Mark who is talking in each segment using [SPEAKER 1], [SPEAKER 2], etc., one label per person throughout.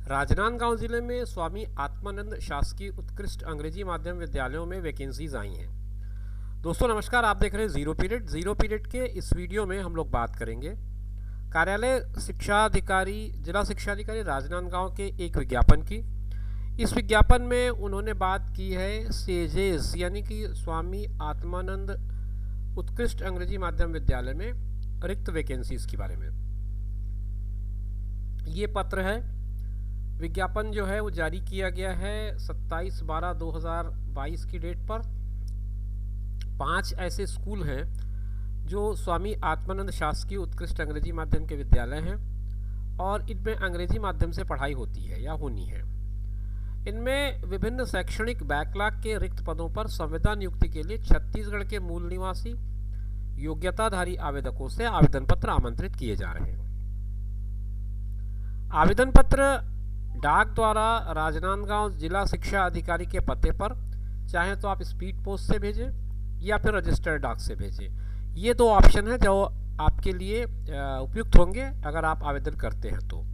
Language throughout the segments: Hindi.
[SPEAKER 1] राजनांदगांव जिले में स्वामी आत्मानंद शासकीय उत्कृष्ट अंग्रेजी माध्यम विद्यालयों में वैकेंसीज आई हैं। दोस्तों नमस्कार, आप देख रहे हैं जीरो पीरियड के इस वीडियो में हम लोग बात करेंगे कार्यालय शिक्षा अधिकारी जिला शिक्षा अधिकारी राजनांदगांव के एक विज्ञापन की। इस विज्ञापन में उन्होंने बात की है सेजेस यानी कि स्वामी आत्मानंद उत्कृष्ट अंग्रेजी माध्यम विद्यालय में रिक्त वैकेंसीज के बारे में। ये पत्र है, विज्ञापन जो है वो जारी किया गया है 27/12/2022 की डेट पर। 5 ऐसे स्कूल हैं जो स्वामी आत्मानंद शासकीय उत्कृष्ट अंग्रेजी माध्यम के विद्यालय हैं और इनमें अंग्रेजी माध्यम से पढ़ाई होती है या होनी है। इनमें विभिन्न शैक्षणिक बैकलॉग के रिक्त पदों पर संविदा नियुक्ति के लिए छत्तीसगढ़ के मूल निवासी योग्यताधारी आवेदकों से आवेदन पत्र आमंत्रित किए जा रहे हैं। आवेदन पत्र डाक द्वारा राजनांदगांव जिला शिक्षा अधिकारी के पते पर चाहे तो आप स्पीड पोस्ट से भेजें या फिर रजिस्टर्ड डाक से भेजें। ये 2 ऑप्शन है जो आपके लिए उपयुक्त होंगे अगर आप आवेदन करते हैं तो।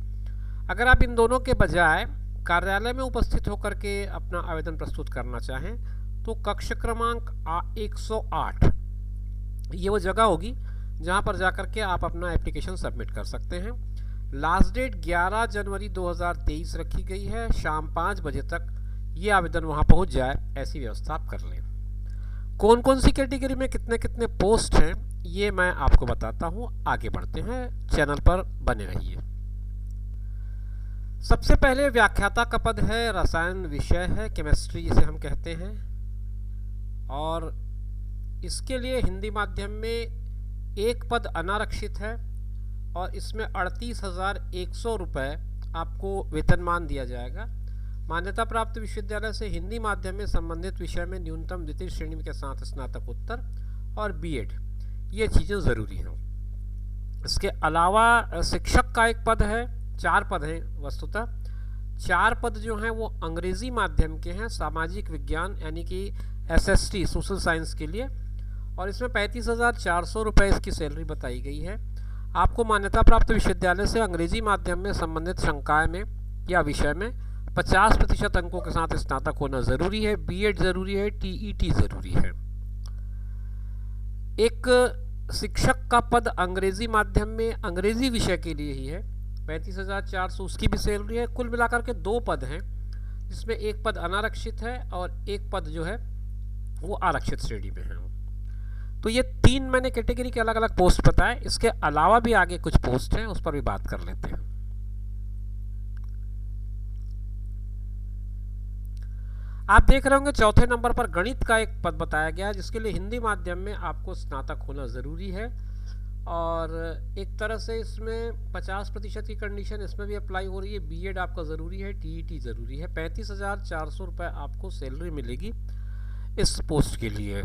[SPEAKER 1] अगर आप इन दोनों के बजाय कार्यालय में उपस्थित होकर के अपना आवेदन प्रस्तुत करना चाहें तो कक्ष क्रमांक 108 ये वो जगह होगी जहां पर जाकर के आप अपना एप्लीकेशन सबमिट कर सकते हैं। लास्ट डेट 11 जनवरी 2023 रखी गई है। शाम 5 बजे तक ये आवेदन वहां पहुंच जाए ऐसी व्यवस्था आप कर लें। कौन कौन सी कैटेगरी में कितने कितने पोस्ट हैं ये मैं आपको बताता हूं। आगे बढ़ते हैं, चैनल पर बने रहिए। सबसे पहले व्याख्याता का पद है, रसायन विषय है, केमिस्ट्री जिसे हम कहते हैं, और इसके लिए हिंदी माध्यम में एक पद अनारक्षित है और इसमें 38,100 रुपये आपको वेतनमान दिया जाएगा। मान्यता प्राप्त विश्वविद्यालय से हिंदी माध्यम में संबंधित विषय में न्यूनतम द्वितीय श्रेणी के साथ स्नातकोत्तर और बीएड ये चीज़ें ज़रूरी हैं। इसके अलावा शिक्षक का एक पद है, 4 पद हैं वस्तुतः। 4 पद जो हैं वो अंग्रेज़ी माध्यम के हैं, सामाजिक विज्ञान यानी कि एसएसटी सोशल साइंस के लिए, और इसमें 35,400 रुपये इसकी सैलरी बताई गई है। आपको मान्यता प्राप्त विश्वविद्यालय से अंग्रेजी माध्यम में संबंधित संकाय में या विषय में 50% अंकों के साथ स्नातक होना जरूरी है, बीएड जरूरी है, टीईटी जरूरी है। एक शिक्षक का पद अंग्रेजी माध्यम में अंग्रेजी विषय के लिए ही है, 35,400 उसकी भी सैलरी है। कुल मिलाकर के 2 पद हैं जिसमें एक पद अनारक्षित है और एक पद जो है वो आरक्षित श्रेणी में है। तो ये 3 मैंने कैटेगरी के अलग अलग पोस्ट बताए। इसके अलावा भी आगे कुछ पोस्ट हैं, उस पर भी बात कर लेते हैं। आप देख रहे होंगे चौथे नंबर पर गणित का एक पद बताया गया है जिसके लिए हिंदी माध्यम में आपको स्नातक होना ज़रूरी है, और एक तरह से इसमें 50% की कंडीशन इसमें भी अप्लाई हो रही है। बीएड आपका ज़रूरी है, टीईटी ज़रूरी है। 35,400 रुपये आपको सैलरी मिलेगी इस पोस्ट के लिए।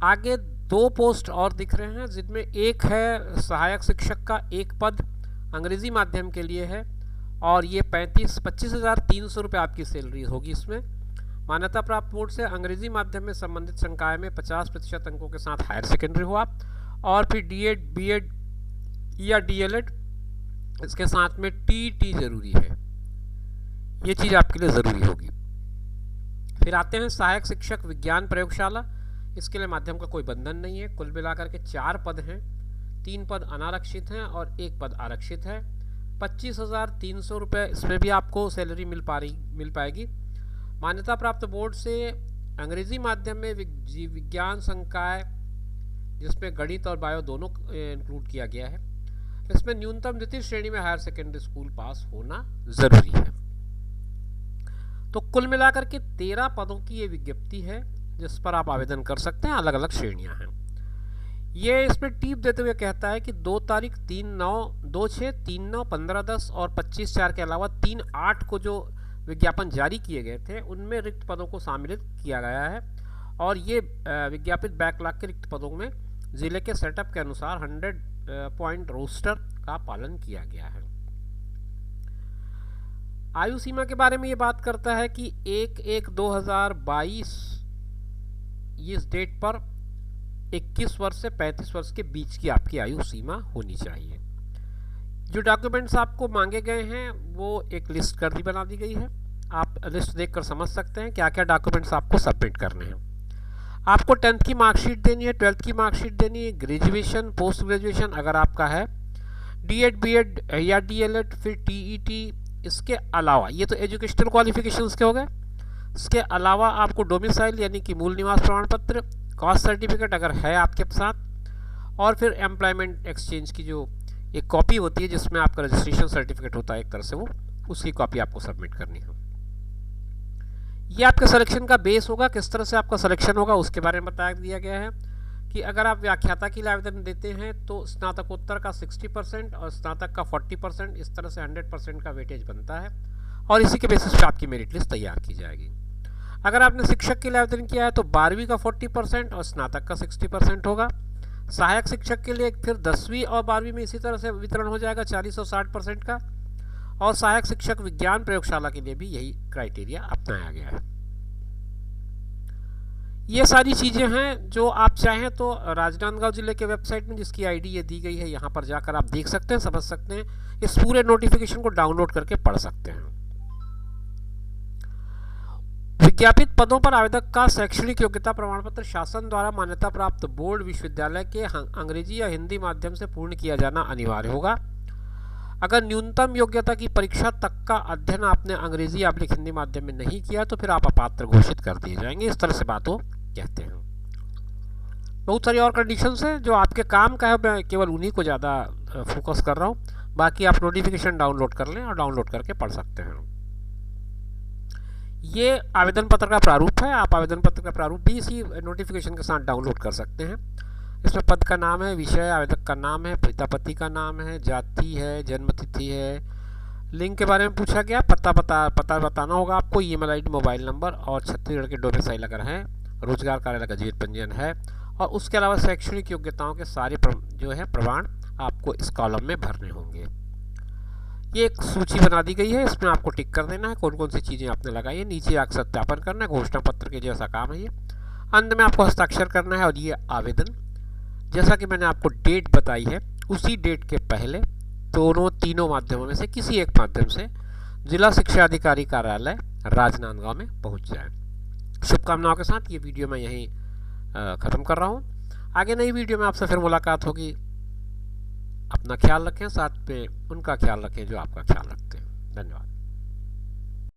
[SPEAKER 1] आगे 2 पोस्ट और दिख रहे हैं जिनमें एक है सहायक शिक्षक का एक पद अंग्रेजी माध्यम के लिए है, और ये 25,300 रुपये आपकी सैलरी होगी। इसमें मान्यता प्राप्त बोर्ड से अंग्रेजी माध्यम में संबंधित संकाय में 50% अंकों के साथ हायर सेकेंडरी हुआ, और फिर डीएड, बीएड या डीएलएड, इसके साथ में टीईटी जरूरी है। ये चीज़ आपके लिए ज़रूरी होगी। फिर आते हैं सहायक शिक्षक विज्ञान प्रयोगशाला। इसके लिए माध्यम का कोई बंधन नहीं है। कुल मिलाकर के 4 पद हैं, 3 पद अनारक्षित हैं और 1 पद आरक्षित है। 25,300 रुपये इसमें भी आपको सैलरी मिल पाएगी। मान्यता प्राप्त बोर्ड से अंग्रेजी माध्यम में विज्ञान संकाय जिसमें गणित और बायो दोनों इंक्लूड किया गया है, इसमें न्यूनतम द्वितीय श्रेणी में हायर सेकेंडरी स्कूल पास होना जरूरी है। तो कुल मिलाकर के 13 पदों की ये विज्ञप्ति है जिस पर आप आवेदन कर सकते हैं। अलग अलग श्रेणियां हैं। ये इसमें टीप देते हुए कहता है कि 2 तारीख 3/9, 2/6, 3/9, 15/10 और 25/4 के अलावा 3/8 को जो विज्ञापन जारी किए गए थे उनमें रिक्त पदों को सम्मिलित किया गया है, और ये विज्ञापित बैकलॉग के रिक्त पदों में जिले के सेटअप के अनुसार 100 पॉइंट रोस्टर का पालन किया गया है। आयु सीमा के बारे में ये बात करता है कि 1/1/2022 इस डेट पर 21 वर्ष से 35 वर्ष के बीच की आपकी आयु सीमा होनी चाहिए। जो डॉक्यूमेंट्स आपको मांगे गए हैं वो एक लिस्ट कर दी बना दी गई है। आप लिस्ट देखकर समझ सकते हैं क्या क्या डॉक्यूमेंट्स आपको सबमिट करने हैं। आपको 10th की मार्कशीट देनी है, 12th की मार्कशीट देनी है, ग्रेजुएशन पोस्ट ग्रेजुएशन अगर आपका है, D.Ed B.Ed या D.El.Ed, फिर TET। इसके अलावा ये तो एजुकेशनल क्वालिफिकेशंस के हो गए। इसके अलावा आपको डोमिसाइल यानी कि मूल निवास प्रमाण पत्र, कास्ट सर्टिफिकेट अगर है आपके साथ, और फिर एम्प्लॉयमेंट एक्सचेंज की जो एक कॉपी होती है जिसमें आपका रजिस्ट्रेशन सर्टिफिकेट होता है एक तरह से, वो उसकी कॉपी आपको सबमिट करनी है। ये आपके सिलेक्शन का बेस होगा। किस तरह से आपका सिलेक्शन होगा उसके बारे में बता दिया गया है कि अगर आप व्याख्याता के लिए आवेदन देते हैं तो स्नातकोत्तर का 60% और स्नातक का 40%, इस तरह से 100% का वेटेज बनता है और इसी के बेसिस पे आपकी मेरिट लिस्ट तैयार की जाएगी। अगर आपने शिक्षक के लिए आवेदन किया है तो 12वीं का 40% और स्नातक का 60% होगा। सहायक शिक्षक के लिए फिर 10वीं और 12वीं में इसी तरह से वितरण हो जाएगा 40 और 60% का, और सहायक शिक्षक विज्ञान प्रयोगशाला के लिए भी यही क्राइटेरिया अपनाया गया है। ये सारी चीज़ें हैं जो आप चाहें तो राजनांदगांव जिले के वेबसाइट में, जिसकी आईडी ये दी गई है, यहाँ पर जाकर आप देख सकते हैं, समझ सकते हैं, इस पूरे नोटिफिकेशन को डाउनलोड करके पढ़ सकते हैं। विज्ञापित पदों पर आवेदक का शैक्षणिक योग्यता प्रमाण पत्र शासन द्वारा मान्यता प्राप्त बोर्ड विश्वविद्यालय के अंग्रेजी या हिंदी माध्यम से पूर्ण किया जाना अनिवार्य होगा। अगर न्यूनतम योग्यता की परीक्षा तक का अध्ययन आपने अंग्रेजी या हिंदी माध्यम में नहीं किया तो फिर आप अपात्र घोषित कर दिए जाएंगे। इस तरह से बात वो कहते हैं। बहुत सारी और कंडीशंस हैं जो आपके काम का है, मैं केवल उन्हीं को ज़्यादा फोकस कर रहा हूँ। बाकी आप नोटिफिकेशन डाउनलोड कर लें और डाउनलोड करके पढ़ सकते हैं। ये आवेदन पत्र का प्रारूप है। आप आवेदन पत्र का प्रारूप भी इसी नोटिफिकेशन के साथ डाउनलोड कर सकते हैं। इसमें पद का नाम है, विषय, आवेदक का नाम है, पिता पति का नाम है, जाति है, जन्म तिथि है, लिंग के बारे में पूछा गया, पता बताना होगा आपको, ईमेल आईडी, मोबाइल नंबर, और छत्तीसगढ़ के डोमिसाइल अगर हैं, रोजगार कार्यालय का जीवित पंजीयन है, और उसके अलावा शैक्षणिक योग्यताओं के सारे जो है प्रमाण आपको इस कॉलम में भरने होंगे। ये एक सूची बना दी गई है, इसमें आपको टिक कर देना है कौन कौन सी चीज़ें आपने लगाई है। नीचे आकर सत्यापन करना है, घोषणा पत्र के जैसा काम है ये। अंत में आपको हस्ताक्षर करना है और ये आवेदन, जैसा कि मैंने आपको डेट बताई है, उसी डेट के पहले तीनों माध्यमों में से किसी एक माध्यम से जिला शिक्षा अधिकारी कार्यालय राजनांदगांव में पहुंच जाए। शुभकामनाओं के साथ ये वीडियो मैं यहीं ख़त्म कर रहा हूँ। आगे नई वीडियो में आपसे फिर मुलाकात होगी। अपना ख्याल रखें, साथ में उनका ख्याल रखें जो आपका ख्याल रखते हैं। धन्यवाद।